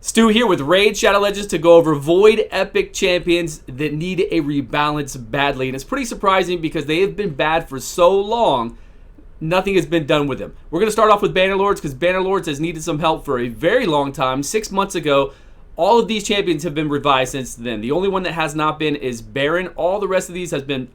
Stu here with Raid Shadow Legends to go over Void Epic champions that need a rebalance badly. And it's pretty surprising because they have been bad for so long, nothing has been done with them. We're going to start off with Bannerlords because Bannerlords has needed some help for a very long time. 6 months ago, all of these champions have been revised since then. The only one that has not been is Baron. All the rest of these have been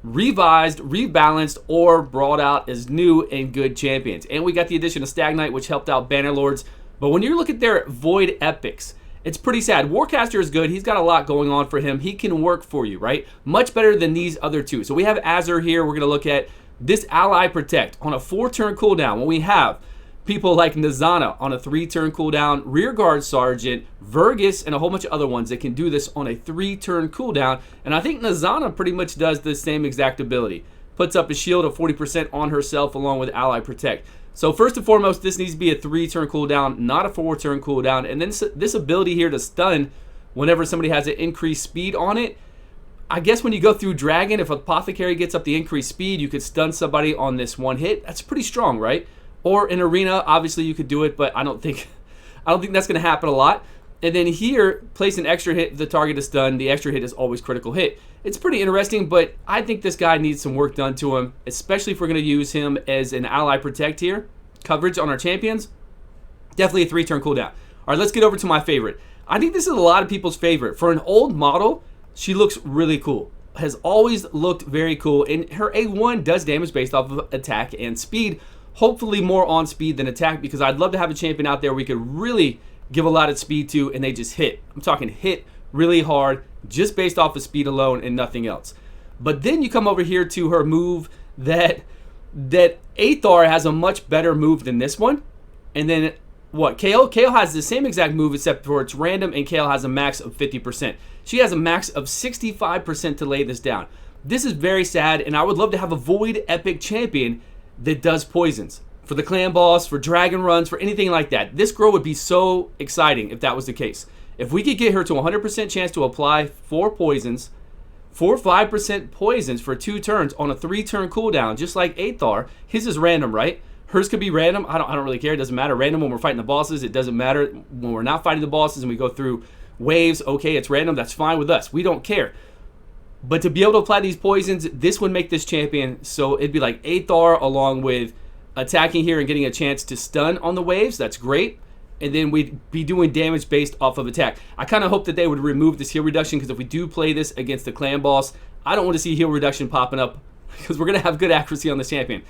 revised, rebalanced, or brought out as new and good champions. And we got the addition of Stag Knight, which helped out Bannerlords. But when you look at their Void Epics, it's pretty sad. Warcaster is good. He's got a lot going on for him. He can work for you, right? Much better than these other two. So we have Azur here. We're going to look at this Ally Protect on a 4-turn cooldown. When we have people like Nazana on a 3-turn cooldown, Rearguard Sergeant, Vergus, and a whole bunch of other ones that can do this on a 3-turn cooldown. And I think Nazana pretty much does the same exact ability. Puts up a shield of 40% on herself along with Ally Protect. So first and foremost, this needs to be a 3-turn cooldown, not a 4-turn cooldown. And then this ability here to stun whenever somebody has an increased speed on it. I guess when you go through Dragon, if Apothecary gets up the increased speed, you could stun somebody on this one hit. That's pretty strong, right? Or in Arena, obviously you could do it, but I don't think that's going to happen a lot. And then here, place an extra hit if the target is stunned. The extra hit is always critical hit. It's pretty interesting, but I think this guy needs some work done to him, especially if we're going to use him as an Ally Protect here. Coverage on our champions. Definitely a 3-turn cooldown. All right, let's get over to my favorite. I think this is a lot of people's favorite. For an old model, she looks really cool. Has always looked very cool. And her A1 does damage based off of attack and speed. Hopefully more on speed than attack, because I'd love to have a champion out there we could really give a lot of speed to and they just hit. I'm talking hit really hard just based off of speed alone and nothing else. But then you come over here to her move that Aethar has a much better move than this one. And then what? Kayle has the same exact move except for it's random, and Kayle has a max of 50%. She has a max of 65% to lay this down. This is very sad, and I would love to have a Void Epic champion that does poisons. For the clan boss, for dragon runs, for anything like that. This girl would be so exciting if that was the case. If we could get her to 100% chance to apply 4 poisons, 5% poisons for 2 turns on a 3-turn cooldown, just like Aethar. His is random, right? Hers could be random. I don't really care. It doesn't matter. Random when we're fighting the bosses. It doesn't matter when we're not fighting the bosses and we go through waves. Okay, it's random. That's fine with us. We don't care. But to be able to apply these poisons, this would make this champion. So it'd be like Aethar along with attacking here and getting a chance to stun on the waves. That's great. And then we'd be doing damage based off of attack. I kind of hope that they would remove this heal reduction, because if we do play this against the clan boss, I don't want to see heal reduction popping up, because we're going to have good accuracy on this champion.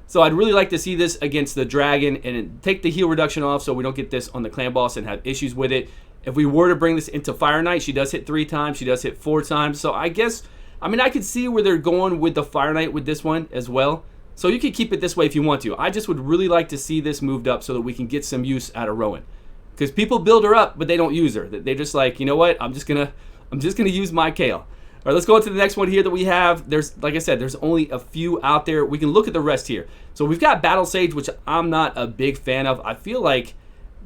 So I'd really like to see this against the dragon and take the heal reduction off so we don't get this on the clan boss and have issues with it. If we were to bring this into Fire Knight, she does hit 3 times. She does hit 4 times. So I guess, I could see where they're going with the Fire Knight with this one as well. So you could keep it this way if you want to. I just would really like to see this moved up so that we can get some use out of Rowan. Because people build her up, but they don't use her. They're just like, you know what? I'm just gonna use my Kayle. All right, let's go on to the next one here that we have. There's, like I said, there's only a few out there. We can look at the rest here. So we've got Battle Sage, which I'm not a big fan of. I feel like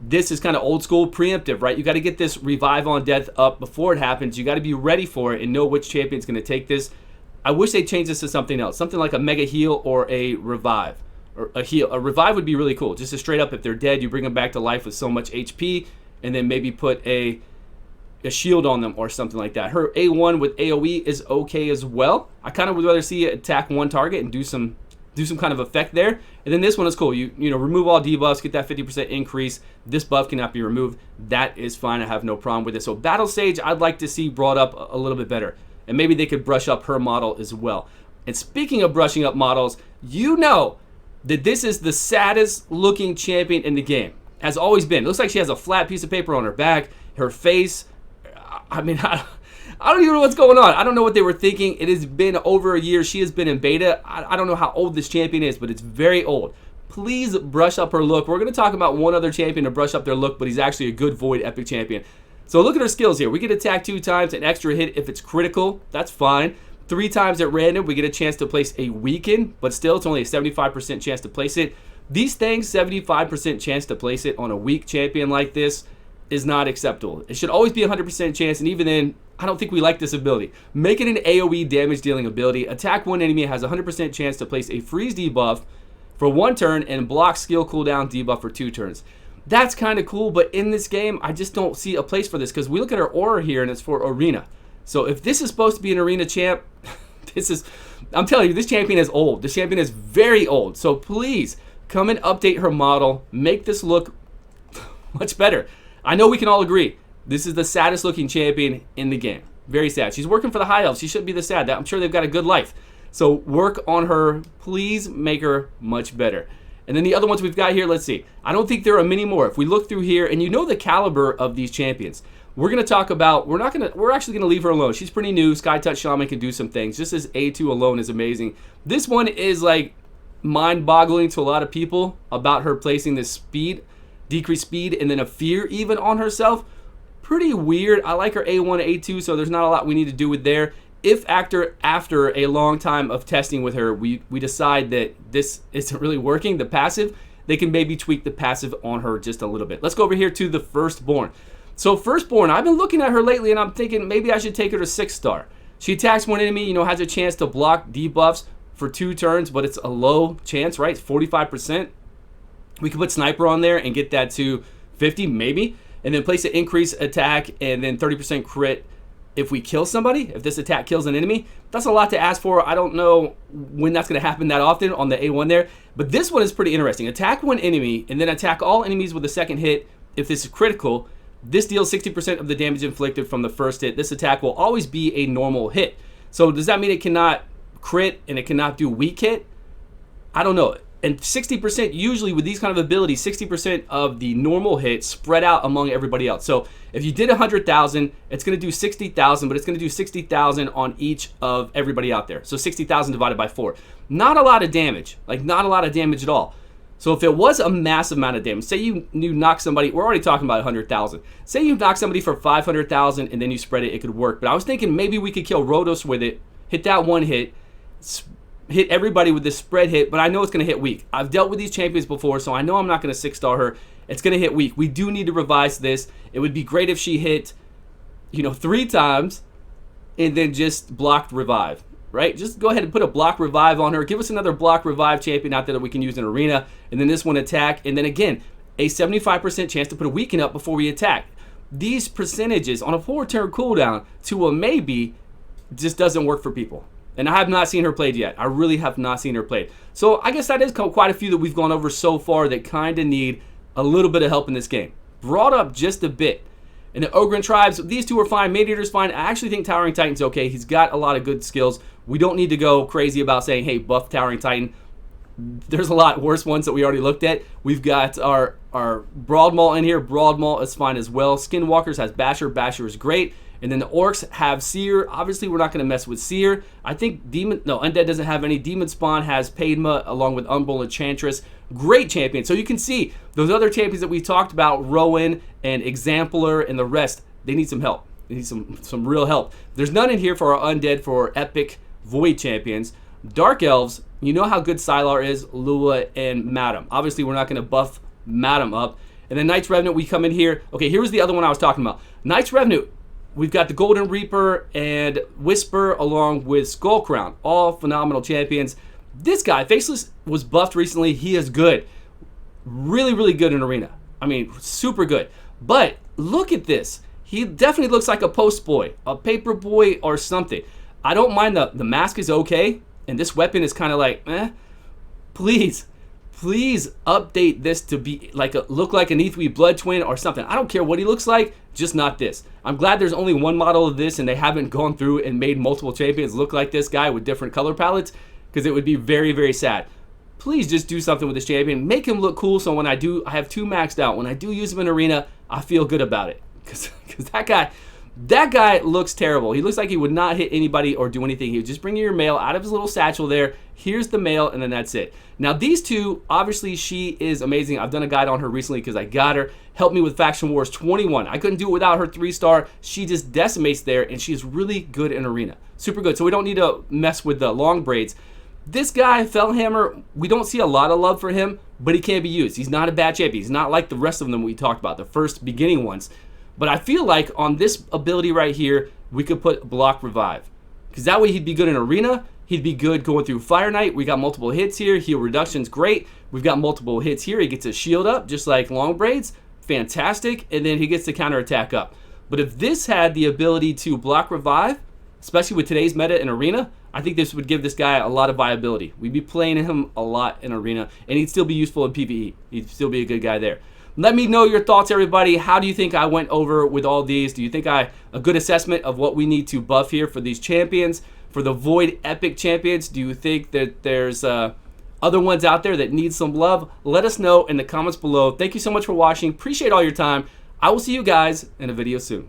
this is kind of old school preemptive, right? You got to get this Revive on Death up before it happens. You got to be ready for it and know which champion's going to take this. I wish they changed this to something else, something like a Mega Heal or a Revive. Or a heal. A Revive would be really cool. Just a straight up, if they're dead, you bring them back to life with so much HP, and then maybe put a shield on them or something like that. Her A1 with AoE is okay as well. I kind of would rather see it attack one target and do some kind of effect there. And then this one is cool. You know, remove all debuffs, get that 50% increase. This buff cannot be removed. That is fine. I have no problem with it. So Battle Sage, I'd like to see brought up a little bit better. And maybe they could brush up her model as well. And speaking of brushing up models, you know that this is the saddest looking champion in the game. Has always been. It looks like she has a flat piece of paper on her back. Her face, I don't even know what's going on. I don't know what they were thinking. It has been over a year. She has been in beta. I don't know how old this champion is, but it's very old. Please brush up her look. We're going to talk about one other champion to brush up their look, but he's actually a good Void Epic champion. So look at her skills here. We get attack 2 times, an extra hit if it's critical. That's fine. 3 times at random, we get a chance to place a weaken, but still it's only a 75% chance to place it. These things, 75% chance to place it on a weak champion like this is not acceptable. It should always be 100% chance, and even then, I don't think we like this ability. Make it an AoE damage dealing ability. Attack one enemy has a 100% chance to place a freeze debuff for 1 turn and block skill cooldown debuff for 2 turns. That's kind of cool, but in this game, I just don't see a place for this because we look at her aura here and it's for arena. So if this is supposed to be an arena champ, I'm telling you, this champion is old. This champion is very old. So please come and update her model. Make this look much better. I know we can all agree. This is the saddest looking champion in the game. Very sad. She's working for the high elves. She shouldn't be this sad. I'm sure they've got a good life. So work on her. Please make her much better. And then the other ones we've got here, let's see. I don't think there are many more. If we look through here, and you know the caliber of these champions. We're going to talk about, we're actually going to leave her alone. She's pretty new. Sky Touch Shaman can do some things. Just as A2 alone is amazing. This one is like mind-boggling to a lot of people about her placing this speed, decreased speed, and then a fear even on herself. Pretty weird. I like her A1, A2, so there's not a lot we need to do with there. If after a long time of testing with her, we decide that this isn't really working, the passive, they can maybe tweak the passive on her just a little bit. Let's go over here to the Firstborn. So Firstborn, I've been looking at her lately, and I'm thinking maybe I should take her to 6-star. She attacks one enemy, has a chance to block debuffs for 2 turns, but it's a low chance, right? It's 45%. We could put Sniper on there and get that to 50, maybe, and then place an increased attack and then 30% crit if we kill somebody, if this attack kills an enemy. That's a lot to ask for. I don't know when that's going to happen that often on the A1 there, but this one is pretty interesting. Attack one enemy and then attack all enemies with a second hit. If this is critical, this deals 60% of the damage inflicted from the first hit. This attack will always be a normal hit. So does that mean it cannot crit and it cannot do weak hit? I don't know. And 60%, usually with these kind of abilities, 60% of the normal hits spread out among everybody else. So if you did 100,000, it's going to do 60,000, but it's going to do 60,000 on each of everybody out there. So 60,000 divided by 4. Not a lot of damage. Like, not a lot of damage at all. So if it was a massive amount of damage, say you knock somebody, we're already talking about 100,000. Say you knock somebody for 500,000 and then you spread it, it could work. But I was thinking maybe we could kill Rodos with it, hit that one hit, hit everybody with this spread hit, but I know it's going to hit weak. I've dealt with these champions before, so I know I'm not going to 6-star her. It's going to hit weak. We do need to revise this. It would be great if she hit, 3 times and then just blocked revive, right? Just go ahead and put a block revive on her. Give us another block revive champion out there that we can use in arena, and then this one attack, and then again, a 75% chance to put a weaken up before we attack. These percentages on a 4-turn cooldown to a maybe just doesn't work for people. And I have not seen her played yet. I really have not seen her played. So I guess that is quite a few that we've gone over so far that kind of need a little bit of help in this game. Brought up just a bit. And the Ogryn tribes, these two are fine. Maneater's fine. I actually think Towering Titan's okay. He's got a lot of good skills. We don't need to go crazy about saying, hey, buff Towering Titan. There's a lot worse ones that we already looked at. We've got our Broadmaul in here. Broadmaul is fine as well. Skinwalkers has Basher. Basher is great. And then the Orcs have Seer. Obviously, we're not going to mess with Seer. I think Undead doesn't have any. Demon Spawn has Padma along with Unbold Enchantress. Great champion. So you can see those other champions that we talked about, Rowan and Exemplar and the rest, they need some help. They need some real help. There's none in here for our Undead, for our epic Void champions. Dark Elves, you know how good Sylar is, Lua, and Madam. Obviously, we're not going to buff Madam up. And then Knights Revenant, we come in here. Okay, here was the other one I was talking about. Knights Revenant. We've got the Golden Reaper and Whisper along with Skullcrown. All phenomenal champions. This guy, Faceless, was buffed recently. He is good. Really, really good in Arena. I mean, super good. But look at this. He definitely looks like a post boy, a paper boy or something. I don't mind the mask is okay. And this weapon is kind of like, Please update this to be like look like an E3 Blood Twin or something. I don't care what he looks like, just not this. I'm glad there's only one model of this and they haven't gone through and made multiple champions look like this guy with different color palettes, because it would be very, very sad. Please just do something with this champion. Make him look cool so when I have 2 maxed out. When I do use him in arena, I feel good about it. Because that guy looks terrible. He looks like he would not hit anybody or do anything. He would just bring you your mail out of his little satchel there. Here's the mail, and then that's it. Now, these two, obviously, she is amazing. I've done a guide on her recently because I got her. Helped me with Faction Wars 21. I couldn't do it without her 3-star. She just decimates there, and she's really good in arena. Super good. So we don't need to mess with the long braids. This guy, Fellhammer, we don't see a lot of love for him, but he can be used. He's not a bad champion. He's not like the rest of them we talked about, the first beginning ones. But I feel like on this ability right here, we could put Block Revive. Because that way he'd be good in arena. he'd be good going through Fire Knight. We got multiple hits here. Heal reduction's great. We've got multiple hits here. He gets his shield up just like Long Braids. Fantastic. And then he gets the counterattack up. But if this had the ability to block revive, especially with today's meta in Arena, I think this would give this guy a lot of viability. We'd be playing him a lot in Arena, and he'd still be useful in PvE. He'd still be a good guy there. Let me know your thoughts, everybody. How do you think I went over with all these? Do you think a good assessment of what we need to buff here for these champions? For the Void Epic champions, do you think that there's other ones out there that need some love? Let us know in the comments below. Thank you so much for watching. Appreciate all your time. I will see you guys in a video soon.